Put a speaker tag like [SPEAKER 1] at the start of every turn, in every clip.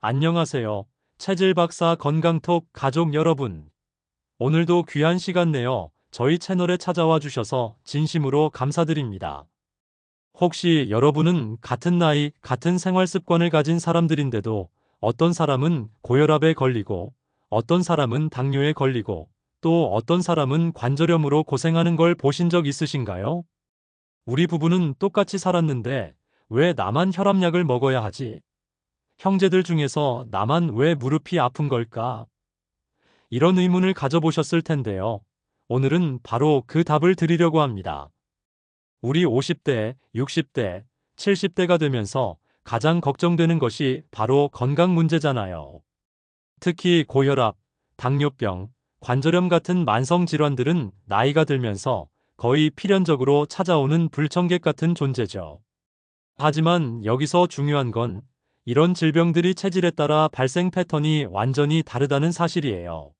[SPEAKER 1] 안녕하세요. 체질박사 건강톡 가족 여러분. 오늘도 귀한 시간 내어 저희 채널에 찾아와 주셔서 진심으로 감사드립니다. 혹시 여러분은 같은 나이, 같은 생활 습관을 가진 사람들인데도 어떤 사람은 고혈압에 걸리고, 어떤 사람은 당뇨에 걸리고, 또 어떤 사람은 관절염으로 고생하는 걸 보신 적 있으신가요? 우리 부부는 똑같이 살았는데 왜 나만 혈압약을 먹어야 하지? 형제들 중에서 나만 왜 무릎이 아픈 걸까? 이런 의문을 가져보셨을 텐데요. 오늘은 바로 그 답을 드리려고 합니다. 우리 50대, 60대, 70대가 되면서 가장 걱정되는 것이 바로 건강 문제잖아요. 특히 고혈압, 당뇨병, 관절염 같은 만성 질환들은 나이가 들면서 거의 필연적으로 찾아오는 불청객 같은 존재죠. 하지만 여기서 중요한 건 이런 질병들이 체질에 따라 발생 패턴이 완전히 다르다는 사실이에요.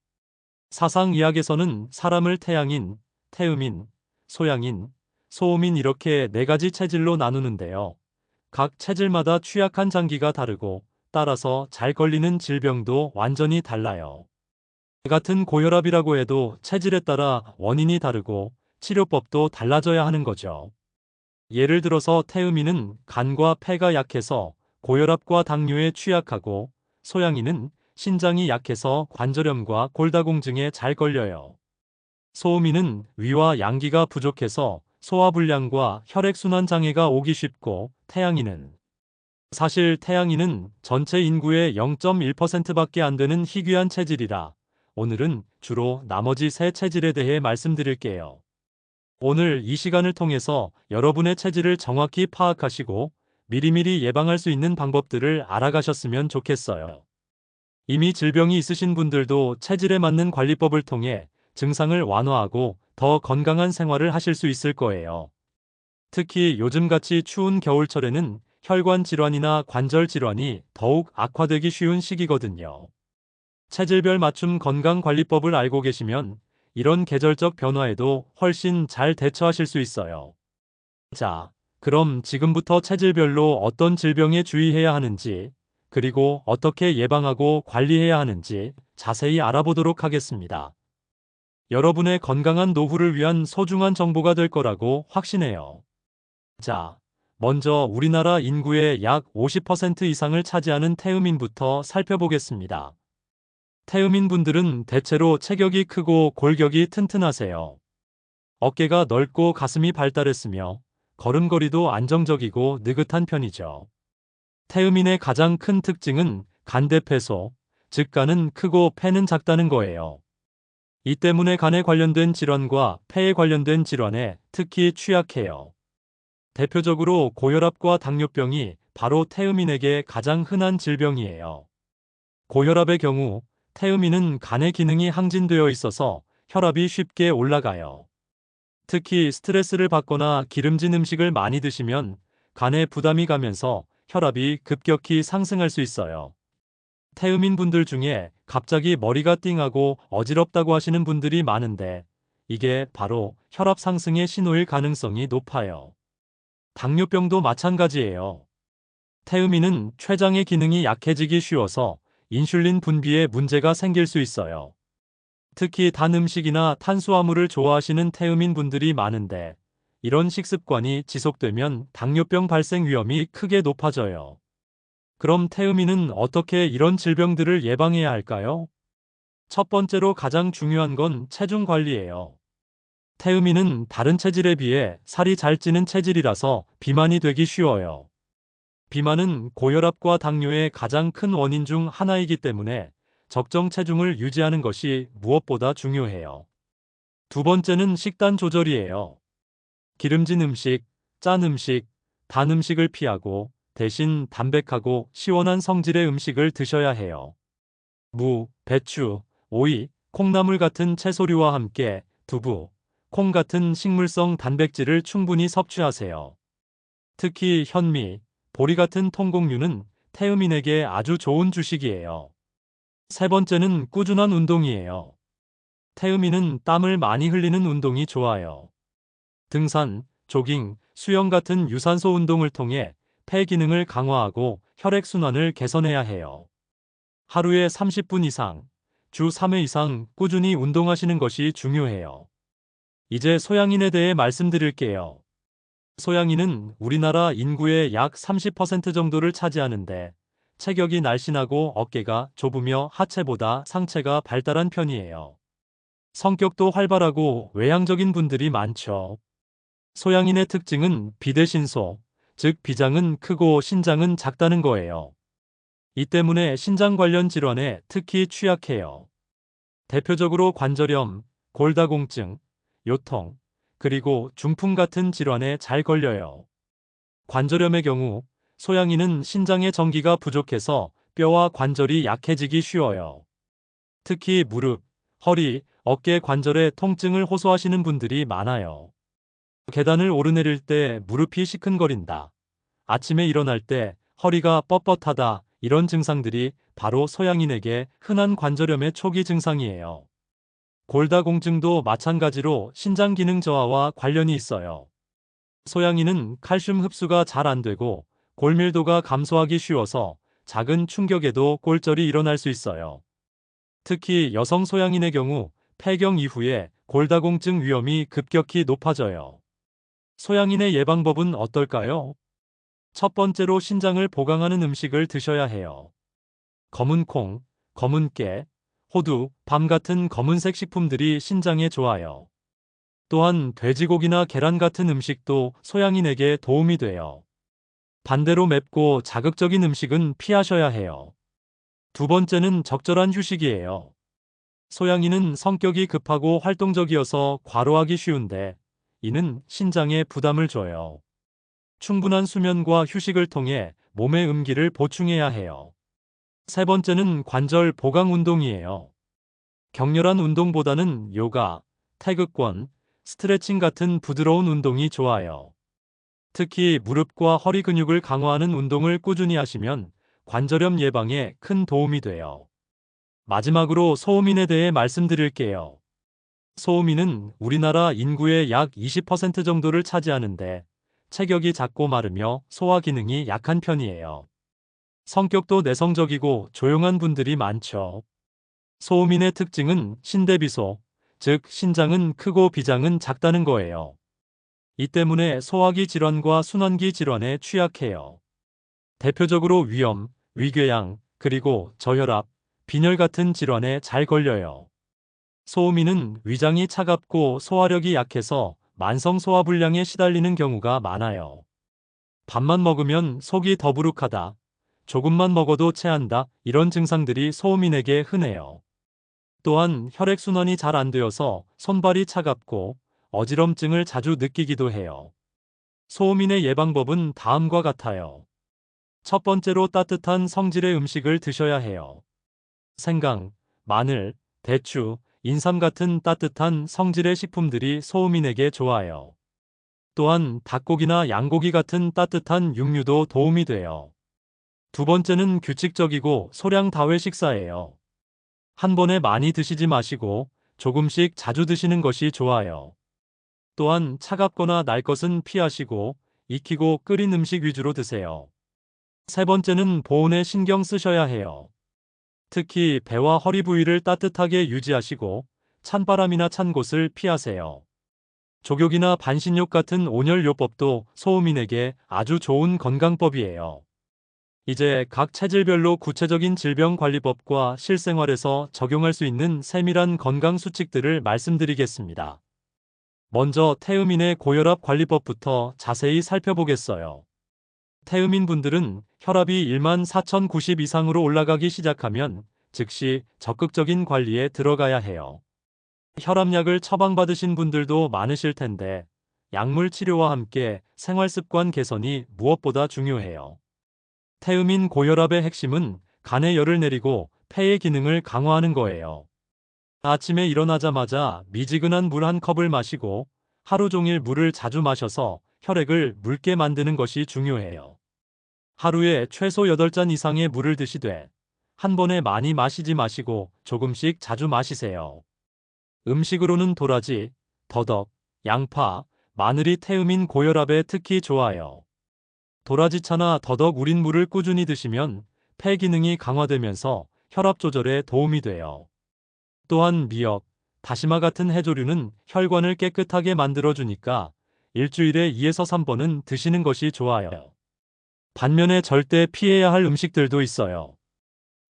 [SPEAKER 1] 사상의학에서는 사람을 태양인, 태음인, 소양인, 소음인 이렇게 네 가지 체질로 나누는데요. 각 체질마다 취약한 장기가 다르고 따라서 잘 걸리는 질병도 완전히 달라요. 같은 고혈압이라고 해도 체질에 따라 원인이 다르고 치료법도 달라져야 하는 거죠. 예를 들어서 태음인은 간과 폐가 약해서 고혈압과 당뇨에 취약하고, 소양인은 신장이 약해서 관절염과 골다공증에 잘 걸려요. 소음인은 위와 양기가 부족해서 소화불량과 혈액순환 장애가 오기 쉽고, 태양인은 사실 태양인은 전체 인구의 0.1%밖에 안 되는 희귀한 체질이라 오늘은 주로 나머지 세 체질에 대해 말씀드릴게요. 오늘 이 시간을 통해서 여러분의 체질을 정확히 파악하시고 미리미리 예방할 수 있는 방법들을 알아가셨으면 좋겠어요. 이미 질병이 있으신 분들도 체질에 맞는 관리법을 통해 증상을 완화하고 더 건강한 생활을 하실 수 있을 거예요. 특히 요즘같이 추운 겨울철에는 혈관 질환이나 관절 질환이 더욱 악화되기 쉬운 시기거든요. 체질별 맞춤 건강관리법을 알고 계시면 이런 계절적 변화에도 훨씬 잘 대처하실 수 있어요. 자, 그럼 지금부터 체질별로 어떤 질병에 주의해야 하는지, 그리고 어떻게 예방하고 관리해야 하는지 자세히 알아보도록 하겠습니다. 여러분의 건강한 노후를 위한 소중한 정보가 될 거라고 확신해요. 자, 먼저 우리나라 인구의 약 50% 이상을 차지하는 태음인부터 살펴보겠습니다. 태음인 분들은 대체로 체격이 크고 골격이 튼튼하세요. 어깨가 넓고 가슴이 발달했으며 걸음걸이도 안정적이고 느긋한 편이죠. 태음인의 가장 큰 특징은 간대폐소, 즉 간은 크고 폐는 작다는 거예요. 이 때문에 간에 관련된 질환과 폐에 관련된 질환에 특히 취약해요. 대표적으로 고혈압과 당뇨병이 바로 태음인에게 가장 흔한 질병이에요. 고혈압의 경우 태음인은 간의 기능이 항진되어 있어서 혈압이 쉽게 올라가요. 특히 스트레스를 받거나 기름진 음식을 많이 드시면 간에 부담이 가면서 혈압이 급격히 상승할 수 있어요. 태음인 분들 중에 갑자기 머리가 띵하고 어지럽다고 하시는 분들이 많은데 이게 바로 혈압 상승의 신호일 가능성이 높아요. 당뇨병도 마찬가지예요. 태음인은 췌장의 기능이 약해지기 쉬워서 인슐린 분비에 문제가 생길 수 있어요. 특히 단 음식이나 탄수화물을 좋아하시는 태음인 분들이 많은데 이런 식습관이 지속되면 당뇨병 발생 위험이 크게 높아져요. 그럼 태음인은 어떻게 이런 질병들을 예방해야 할까요? 첫 번째로 가장 중요한 건 체중 관리예요. 태음인은 다른 체질에 비해 살이 잘 찌는 체질이라서 비만이 되기 쉬워요. 비만은 고혈압과 당뇨의 가장 큰 원인 중 하나이기 때문에 적정 체중을 유지하는 것이 무엇보다 중요해요. 두 번째는 식단 조절이에요. 기름진 음식, 짠 음식, 단 음식을 피하고 대신 담백하고 시원한 성질의 음식을 드셔야 해요. 무, 배추, 오이, 콩나물 같은 채소류와 함께 두부, 콩 같은 식물성 단백질을 충분히 섭취하세요. 특히 현미, 보리 같은 통곡류는 태음인에게 아주 좋은 주식이에요. 세 번째는 꾸준한 운동이에요. 태음인은 땀을 많이 흘리는 운동이 좋아요. 등산, 조깅, 수영 같은 유산소 운동을 통해 폐 기능을 강화하고 혈액순환을 개선해야 해요. 하루에 30분 이상, 주 3회 이상 꾸준히 운동하시는 것이 중요해요. 이제 소양인에 대해 말씀드릴게요. 소양인은 우리나라 인구의 약 30% 정도를 차지하는데 체격이 날씬하고 어깨가 좁으며 하체보다 상체가 발달한 편이에요. 성격도 활발하고 외향적인 분들이 많죠. 소양인의 특징은 비대신소, 즉 비장은 크고 신장은 작다는 거예요. 이 때문에 신장 관련 질환에 특히 취약해요. 대표적으로 관절염, 골다공증, 요통, 그리고 중풍 같은 질환에 잘 걸려요. 관절염의 경우 소양인은 신장의 전기가 부족해서 뼈와 관절이 약해지기 쉬워요. 특히 무릎, 허리, 어깨 관절의 통증을 호소하시는 분들이 많아요. 계단을 오르내릴 때 무릎이 시큰거린다. 아침에 일어날 때 허리가 뻣뻣하다. 이런 증상들이 바로 소양인에게 흔한 관절염의 초기 증상이에요. 골다공증도 마찬가지로 신장 기능 저하와 관련이 있어요. 소양인은 칼슘 흡수가 잘 안 되고 골밀도가 감소하기 쉬워서 작은 충격에도 골절이 일어날 수 있어요. 특히 여성 소양인의 경우 폐경 이후에 골다공증 위험이 급격히 높아져요. 소양인의 예방법은 어떨까요? 첫 번째로 신장을 보강하는 음식을 드셔야 해요. 검은 콩, 검은 깨, 호두, 밤 같은 검은색 식품들이 신장에 좋아요. 또한 돼지고기나 계란 같은 음식도 소양인에게 도움이 돼요. 반대로 맵고 자극적인 음식은 피하셔야 해요. 두 번째는 적절한 휴식이에요. 소양인은 성격이 급하고 활동적이어서 과로하기 쉬운데 이는 신장에 부담을 줘요. 충분한 수면과 휴식을 통해 몸의 음기를 보충해야 해요. 세 번째는 관절 보강 운동이에요. 격렬한 운동보다는 요가, 태극권, 스트레칭 같은 부드러운 운동이 좋아요. 특히 무릎과 허리 근육을 강화하는 운동을 꾸준히 하시면 관절염 예방에 큰 도움이 돼요. 마지막으로 소음인에 대해 말씀드릴게요. 소음인은 우리나라 인구의 약 20% 정도를 차지하는데 체격이 작고 마르며 소화 기능이 약한 편이에요. 성격도 내성적이고 조용한 분들이 많죠. 소음인의 특징은 신대비소, 즉 신장은 크고 비장은 작다는 거예요. 이 때문에 소화기 질환과 순환기 질환에 취약해요. 대표적으로 위염, 위궤양, 그리고 저혈압, 빈혈 같은 질환에 잘 걸려요. 소음인은 위장이 차갑고 소화력이 약해서 만성 소화불량에 시달리는 경우가 많아요. 밥만 먹으면 속이 더부룩하다, 조금만 먹어도 체한다, 이런 증상들이 소음인에게 흔해요. 또한 혈액순환이 잘 안 되어서 손발이 차갑고 어지럼증을 자주 느끼기도 해요. 소음인의 예방법은 다음과 같아요. 첫 번째로 따뜻한 성질의 음식을 드셔야 해요. 생강, 마늘, 대추, 인삼 같은 따뜻한 성질의 식품들이 소음인에게 좋아요. 또한 닭고기나 양고기 같은 따뜻한 육류도 도움이 돼요. 두 번째는 규칙적이고 소량 다회 식사예요. 한 번에 많이 드시지 마시고 조금씩 자주 드시는 것이 좋아요. 또한 차갑거나 날 것은 피하시고 익히고 끓인 음식 위주로 드세요. 세 번째는 보온에 신경 쓰셔야 해요. 특히 배와 허리 부위를 따뜻하게 유지하시고 찬바람이나 찬 곳을 피하세요. 족욕이나 반신욕 같은 온열요법도 소음인에게 아주 좋은 건강법이에요. 이제 각 체질별로 구체적인 질병관리법과 실생활에서 적용할 수 있는 세밀한 건강 수칙들을 말씀드리겠습니다. 먼저 태음인의 고혈압 관리법부터 자세히 살펴보겠어요. 태음인 분들은 혈압이 14,090 이상으로 올라가기 시작하면 즉시 적극적인 관리에 들어가야 해요. 혈압약을 처방받으신 분들도 많으실 텐데 약물 치료와 함께 생활습관 개선이 무엇보다 중요해요. 태음인 고혈압의 핵심은 간에 열을 내리고 폐의 기능을 강화하는 거예요. 아침에 일어나자마자 미지근한 물 한 컵을 마시고 하루 종일 물을 자주 마셔서 혈액을 묽게 만드는 것이 중요해요. 하루에 최소 8잔 이상의 물을 드시되 한 번에 많이 마시지 마시고 조금씩 자주 마시세요. 음식으로는 도라지, 더덕, 양파, 마늘이 태음인 고혈압에 특히 좋아요. 도라지차나 더덕 우린 물을 꾸준히 드시면 폐 기능이 강화되면서 혈압 조절에 도움이 돼요. 또한 미역, 다시마 같은 해조류는 혈관을 깨끗하게 만들어주니까 일주일에 2에서 3번은 드시는 것이 좋아요. 반면에 절대 피해야 할 음식들도 있어요.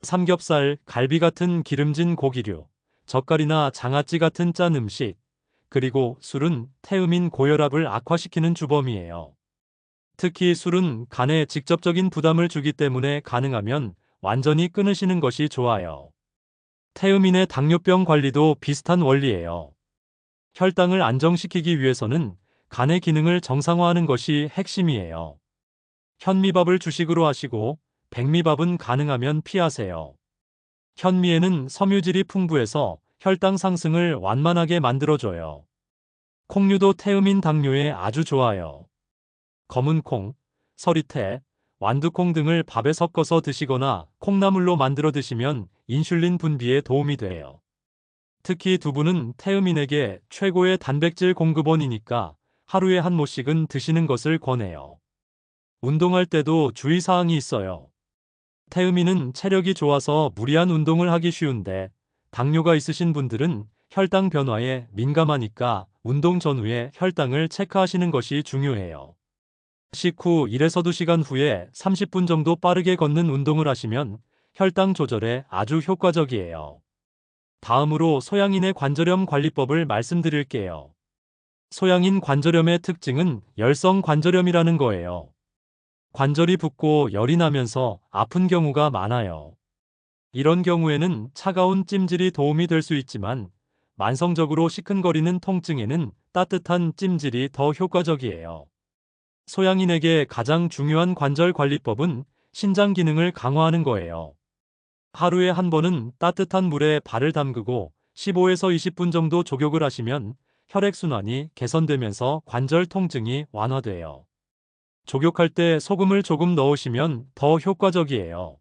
[SPEAKER 1] 삼겹살, 갈비 같은 기름진 고기류, 젓갈이나 장아찌 같은 짠 음식, 그리고 술은 태음인 고혈압을 악화시키는 주범이에요. 특히 술은 간에 직접적인 부담을 주기 때문에 가능하면 완전히 끊으시는 것이 좋아요. 태음인의 당뇨병 관리도 비슷한 원리예요. 혈당을 안정시키기 위해서는 간의 기능을 정상화하는 것이 핵심이에요. 현미밥을 주식으로 하시고 백미밥은 가능하면 피하세요. 현미에는 섬유질이 풍부해서 혈당 상승을 완만하게 만들어줘요. 콩류도 태음인 당뇨에 아주 좋아요. 검은 콩, 서리태, 완두콩 등을 밥에 섞어서 드시거나 콩나물로 만들어 드시면 인슐린 분비에 도움이 돼요. 특히 두부는 태음인에게 최고의 단백질 공급원이니까 하루에 한 모씩은 드시는 것을 권해요. 운동할 때도 주의사항이 있어요. 태음인은 체력이 좋아서 무리한 운동을 하기 쉬운데 당뇨가 있으신 분들은 혈당 변화에 민감하니까 운동 전후에 혈당을 체크하시는 것이 중요해요. 식후 1에서 2시간 후에 30분 정도 빠르게 걷는 운동을 하시면 혈당 조절에 아주 효과적이에요. 다음으로 소양인의 관절염 관리법을 말씀드릴게요. 소양인 관절염의 특징은 열성 관절염이라는 거예요. 관절이 붓고 열이 나면서 아픈 경우가 많아요. 이런 경우에는 차가운 찜질이 도움이 될 수 있지만 만성적으로 시큰거리는 통증에는 따뜻한 찜질이 더 효과적이에요. 소양인에게 가장 중요한 관절 관리법은 신장 기능을 강화하는 거예요. 하루에 한 번은 따뜻한 물에 발을 담그고 15에서 20분 정도 족욕을 하시면 혈액순환이 개선되면서 관절 통증이 완화돼요. 족욕할 때 소금을 조금 넣으시면 더 효과적이에요.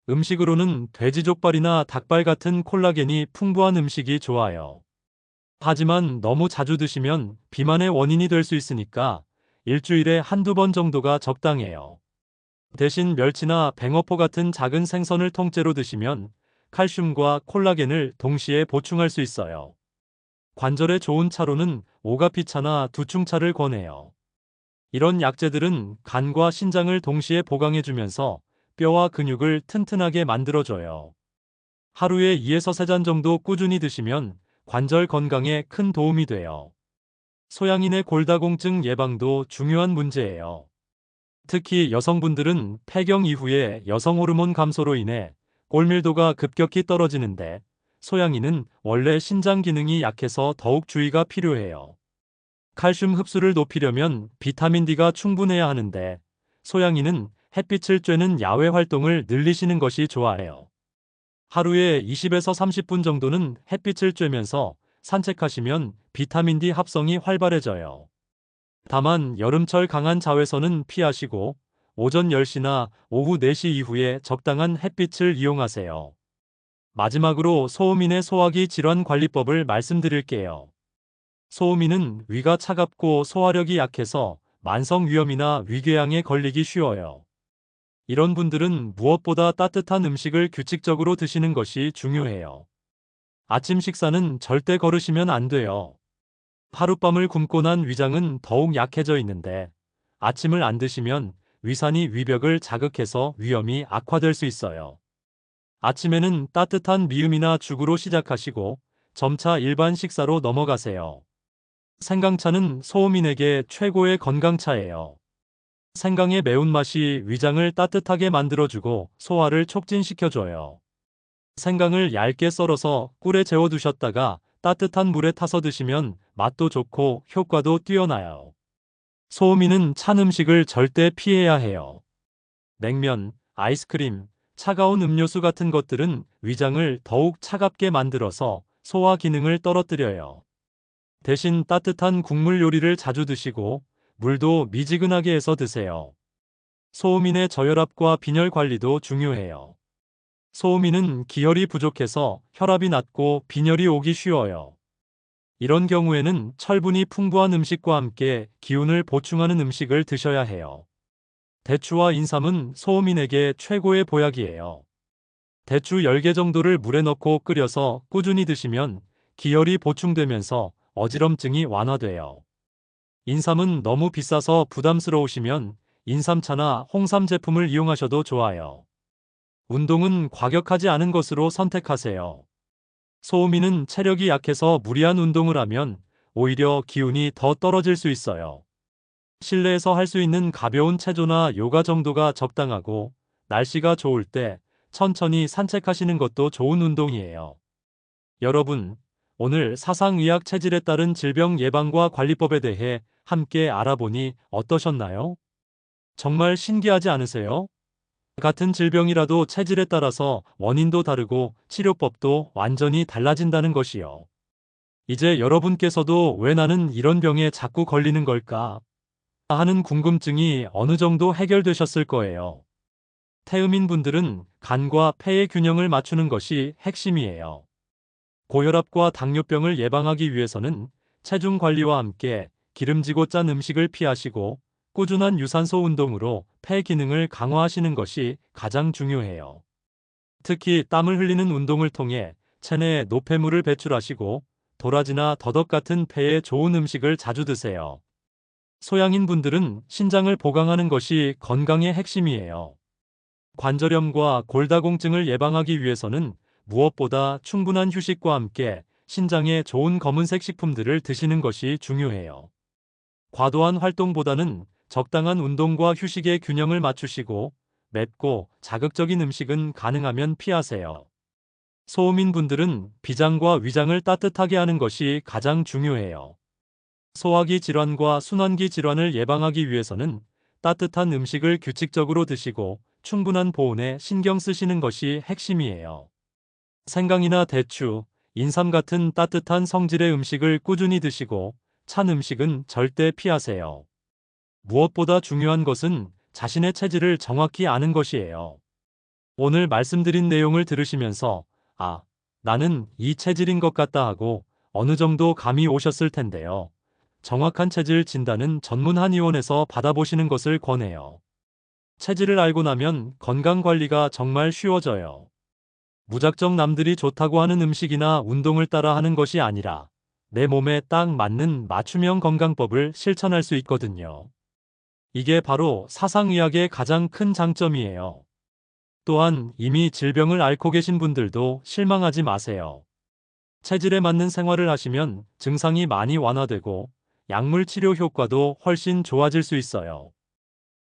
[SPEAKER 1] 음식으로는 돼지족발이나 닭발 같은 콜라겐이 풍부한 음식이 좋아요. 하지만 너무 자주 드시면 비만의 원인이 될 수 있으니까 일주일에 한두 번 정도가 적당해요. 대신 멸치나 뱅어포 같은 작은 생선을 통째로 드시면 칼슘과 콜라겐을 동시에 보충할 수 있어요. 관절에 좋은 차로는 오가피차나 두충차를 권해요. 이런 약재들은 간과 신장을 동시에 보강해주면서 뼈와 근육을 튼튼하게 만들어줘요. 하루에 2에서 3잔 정도 꾸준히 드시면 관절 건강에 큰 도움이 돼요. 소양인의 골다공증 예방도 중요한 문제예요. 특히 여성분들은 폐경 이후에 여성 호르몬 감소로 인해 골밀도가 급격히 떨어지는데 소양인은 원래 신장 기능이 약해서 더욱 주의가 필요해요. 칼슘 흡수를 높이려면 비타민 D가 충분해야 하는데 소양인은 햇빛을 쬐는 야외 활동을 늘리시는 것이 좋아요. 하루에 20에서 30분 정도는 햇빛을 쬐면서 산책하시면 비타민 D 합성이 활발해져요. 다만 여름철 강한 자외선은 피하시고 오전 10시나 오후 4시 이후에 적당한 햇빛을 이용하세요. 마지막으로 소음인의 소화기 질환 관리법을 말씀드릴게요. 소음인은 위가 차갑고 소화력이 약해서 만성 위염이나 위궤양에 걸리기 쉬워요. 이런 분들은 무엇보다 따뜻한 음식을 규칙적으로 드시는 것이 중요해요. 아침 식사는 절대 거르시면 안 돼요. 하룻밤을 굶고 난 위장은 더욱 약해져 있는데 아침을 안 드시면 위산이 위벽을 자극해서 위염이 악화될 수 있어요. 아침에는 따뜻한 미음이나 죽으로 시작하시고 점차 일반 식사로 넘어가세요. 생강차는 소음인에게 최고의 건강차예요. 생강의 매운맛이 위장을 따뜻하게 만들어주고 소화를 촉진시켜줘요. 생강을 얇게 썰어서 꿀에 재워두셨다가 따뜻한 물에 타서 드시면 맛도 좋고 효과도 뛰어나요. 소음인은 찬 음식을 절대 피해야 해요. 냉면, 아이스크림, 차가운 음료수 같은 것들은 위장을 더욱 차갑게 만들어서 소화 기능을 떨어뜨려요. 대신 따뜻한 국물 요리를 자주 드시고 물도 미지근하게 해서 드세요. 소음인의 저혈압과 빈혈 관리도 중요해요. 소음인은 기혈이 부족해서 혈압이 낮고 빈혈이 오기 쉬워요. 이런 경우에는 철분이 풍부한 음식과 함께 기운을 보충하는 음식을 드셔야 해요. 대추와 인삼은 소음인에게 최고의 보약이에요. 대추 10개 정도를 물에 넣고 끓여서 꾸준히 드시면 기혈이 보충되면서 어지럼증이 완화돼요. 인삼은 너무 비싸서 부담스러우시면 인삼차나 홍삼 제품을 이용하셔도 좋아요. 운동은 과격하지 않은 것으로 선택하세요. 소음이는 체력이 약해서 무리한 운동을 하면 오히려 기운이 더 떨어질 수 있어요. 실내에서 할 수 있는 가벼운 체조나 요가 정도가 적당하고 날씨가 좋을 때 천천히 산책하시는 것도 좋은 운동이에요. 여러분, 오늘 사상의학 체질에 따른 질병 예방과 관리법에 대해 함께 알아보니 어떠셨나요? 정말 신기하지 않으세요? 같은 질병이라도 체질에 따라서 원인도 다르고 치료법도 완전히 달라진다는 것이요. 이제 여러분께서도 왜 나는 이런 병에 자꾸 걸리는 걸까 하는 궁금증이 어느 정도 해결되셨을 거예요. 태음인 분들은 간과 폐의 균형을 맞추는 것이 핵심이에요. 고혈압과 당뇨병을 예방하기 위해서는 체중 관리와 함께 기름지고 짠 음식을 피하시고 꾸준한 유산소 운동으로 폐 기능을 강화하시는 것이 가장 중요해요. 특히 땀을 흘리는 운동을 통해 체내에 노폐물을 배출하시고 도라지나 더덕 같은 폐에 좋은 음식을 자주 드세요. 소양인 분들은 신장을 보강하는 것이 건강의 핵심이에요. 관절염과 골다공증을 예방하기 위해서는 무엇보다 충분한 휴식과 함께 신장에 좋은 검은색 식품들을 드시는 것이 중요해요. 과도한 활동보다는 적당한 운동과 휴식의 균형을 맞추시고 맵고 자극적인 음식은 가능하면 피하세요. 소음인 분들은 비장과 위장을 따뜻하게 하는 것이 가장 중요해요. 소화기 질환과 순환기 질환을 예방하기 위해서는 따뜻한 음식을 규칙적으로 드시고 충분한 보온에 신경 쓰시는 것이 핵심이에요. 생강이나 대추, 인삼 같은 따뜻한 성질의 음식을 꾸준히 드시고 찬 음식은 절대 피하세요. 무엇보다 중요한 것은 자신의 체질을 정확히 아는 것이에요. 오늘 말씀드린 내용을 들으시면서 아, 나는 이 체질인 것 같다 하고 어느 정도 감이 오셨을 텐데요. 정확한 체질 진단은 전문 한의원에서 받아보시는 것을 권해요. 체질을 알고 나면 건강관리가 정말 쉬워져요. 무작정 남들이 좋다고 하는 음식이나 운동을 따라 하는 것이 아니라 내 몸에 딱 맞는 맞춤형 건강법을 실천할 수 있거든요. 이게 바로 사상의학의 가장 큰 장점이에요. 또한 이미 질병을 앓고 계신 분들도 실망하지 마세요. 체질에 맞는 생활을 하시면 증상이 많이 완화되고 약물 치료 효과도 훨씬 좋아질 수 있어요.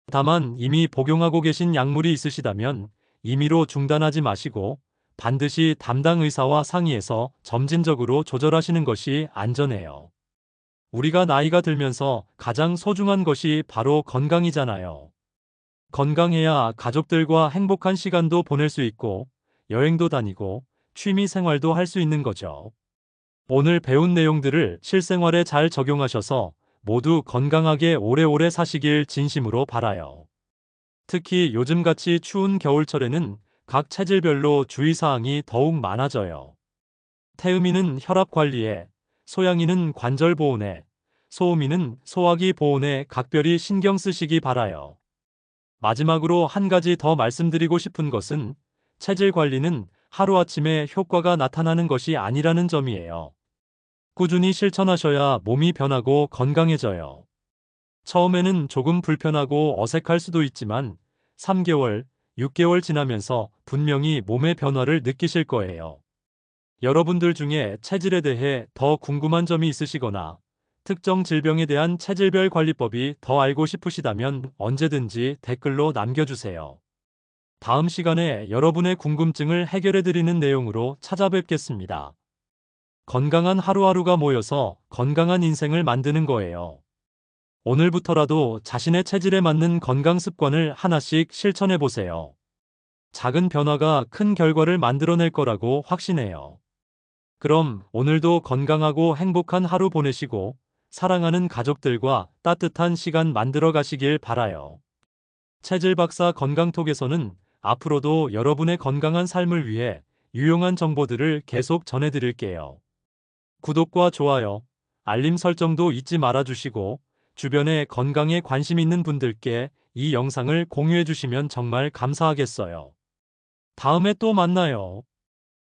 [SPEAKER 1] 다만 이미 복용하고 계신 약물이 있으시다면 임의로 중단하지 마시고 반드시 담당 의사와 상의해서 점진적으로 조절하시는 것이 안전해요. 우리가 나이가 들면서 가장 소중한 것이 바로 건강이잖아요. 건강해야 가족들과 행복한 시간도 보낼 수 있고 여행도 다니고 취미 생활도 할 수 있는 거죠. 오늘 배운 내용들을 실생활에 잘 적용하셔서 모두 건강하게 오래오래 사시길 진심으로 바라요. 특히 요즘같이 추운 겨울철에는 각 체질별로 주의사항이 더욱 많아져요. 태음인은 혈압 관리에, 소양인은 관절 보온에, 소음인은 소화기 보온에 각별히 신경 쓰시기 바라요. 마지막으로 한 가지 더 말씀드리고 싶은 것은 체질 관리는 하루아침에 효과가 나타나는 것이 아니라는 점이에요. 꾸준히 실천하셔야 몸이 변하고 건강해져요. 처음에는 조금 불편하고 어색할 수도 있지만 3개월, 6개월 지나면서 분명히 몸의 변화를 느끼실 거예요. 여러분들 중에 체질에 대해 더 궁금한 점이 있으시거나 특정 질병에 대한 체질별 관리법이 더 알고 싶으시다면 언제든지 댓글로 남겨주세요. 다음 시간에 여러분의 궁금증을 해결해드리는 내용으로 찾아뵙겠습니다. 건강한 하루하루가 모여서 건강한 인생을 만드는 거예요. 오늘부터라도 자신의 체질에 맞는 건강 습관을 하나씩 실천해 보세요. 작은 변화가 큰 결과를 만들어낼 거라고 확신해요. 그럼 오늘도 건강하고 행복한 하루 보내시고 사랑하는 가족들과 따뜻한 시간 만들어 가시길 바라요. 체질 박사 건강톡에서는 앞으로도 여러분의 건강한 삶을 위해 유용한 정보들을 계속 전해드릴게요. 구독과 좋아요, 알림 설정도 잊지 말아주시고 주변에 건강에 관심 있는 분들께 이 영상을 공유해 주시면 정말 감사하겠어요. 다음에 또 만나요.